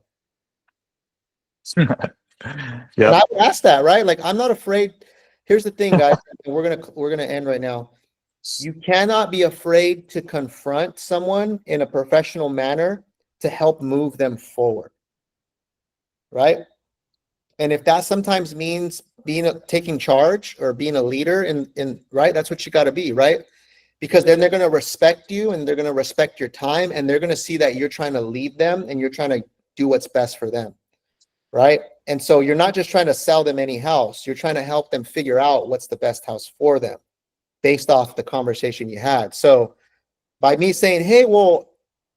And I would ask that, right? Like, I'm not afraid. Here's the thing, guys. We're gonna end right now. You cannot be afraid to confront someone in a professional manner to help move them forward, right? And if that sometimes means taking charge or being a leader in right, that's what you got to be, right? because then they're going to respect you and they're going to respect your time and they're going to see that you're trying to lead them and you're trying to do what's best for them. Right. And so you're not just trying to sell them any house. You're trying to help them figure out what's the best house for them based off the conversation you had. So by me saying, hey, well,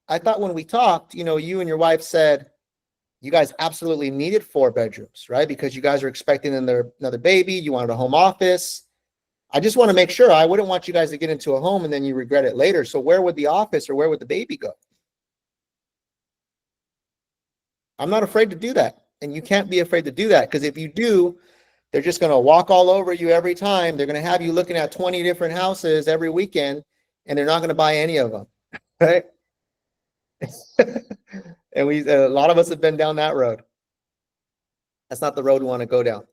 I thought when we talked, you know, you and your wife said you guys absolutely needed 4 bedrooms, right? Because you guys are expecting another baby. You wanted a home office. I just want to make sure. I wouldn't want you guys to get into a home and then you regret it later. So where would the office or where would the baby go? I'm not afraid to do that. And you can't be afraid to do that, because if you do, they're just going to walk all over you every time. They're going to have you looking at 20 different houses every weekend, and they're not going to buy any of them, right? And a lot of us have been down that road. That's not the road we want to go down.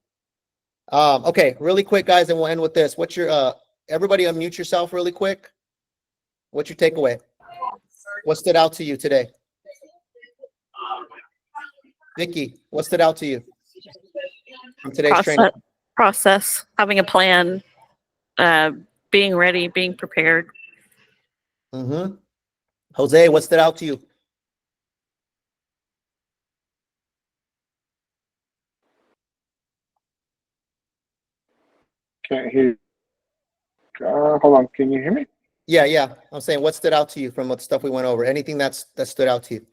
Okay, really quick, guys, and we'll end with this. What's your everybody unmute yourself really quick. What's your takeaway? What stood out to you today? Vicky, what stood out to you from today's training? Process, having a plan, being ready, being prepared. Mm-hmm. Jose, what stood out to you? Can't hear. Hold on. Can you hear me? Yeah. I'm saying, what stood out to you from what stuff we went over? Anything that stood out to you?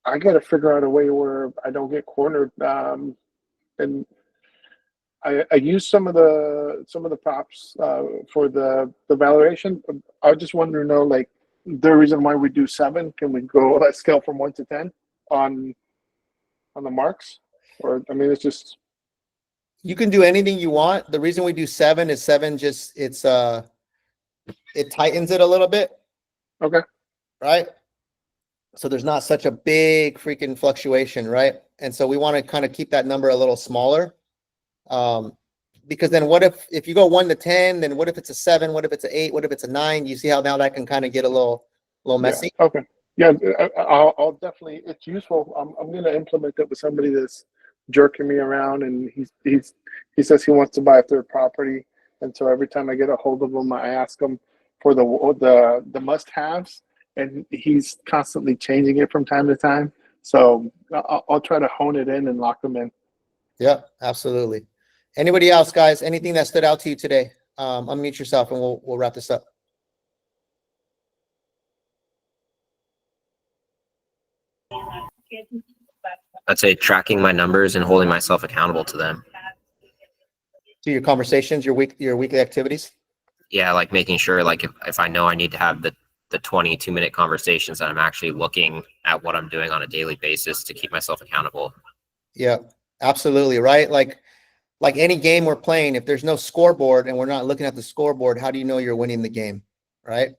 I got to figure out a way where I don't get cornered. And I use some of the props for the valuation. I just wanted to know, like, the reason why we do 7. Can we go a scale from 1 to 10 on the marks? Or I mean, it's just, You can do anything you want. The reason we do 7 is 7 just it tightens it a little bit. okay. Right? So there's not such a big freaking fluctuation, right? And so we want to kind of keep that number a little smaller. Because then what if you go 1 to 10, then what if it's a 7? What if it's an 8? What if it's a 9? You see how now that can kind of get a little messy? Yeah, okay. Yeah, I'll definitely. It's useful. I'm going to implement it with somebody that's jerking me around, and he says he wants to buy a third property, and so every time I get a hold of him, I ask him for the must-haves, and he's constantly changing it from time to time. So I'll try to hone it in and lock them in. Yeah, absolutely. Anybody else, guys? Anything that stood out to you today? Unmute yourself, and we'll wrap this up. I'd say tracking my numbers and holding myself accountable to them. To your conversations, your weekly activities. Yeah, like making sure, like if I know I need to have the 22-minute conversations, that I'm actually looking at what I'm doing on a daily basis to keep myself accountable. Yeah, absolutely. Right. Like any game we're playing, if there's no scoreboard and we're not looking at the scoreboard, how do you know you're winning the game? Right.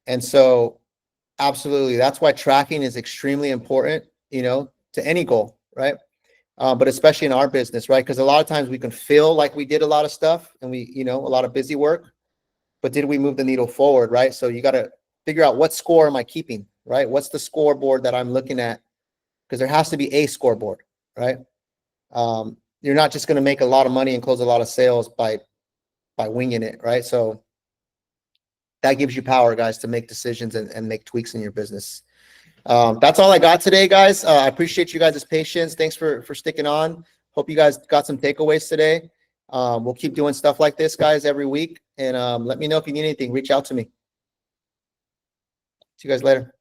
And so absolutely. That's why tracking is extremely important, to any goal. Right. But especially in our business, right? Because a lot of times we can feel like we did a lot of stuff and we, a lot of busy work, but did we move the needle forward? Right. So you got to figure out, what score am I keeping? Right. What's the scoreboard that I'm looking at? Because there has to be a scoreboard. Right. You're not just going to make a lot of money and close a lot of sales by winging it, right? So that gives you power, guys, to make decisions and make tweaks in your business. That's all I got today, guys. I appreciate you guys' patience. Thanks for sticking on. Hope you guys got some takeaways today. We'll keep doing stuff like this, guys, every week. And let me know if you need anything. Reach out to me. See you guys later.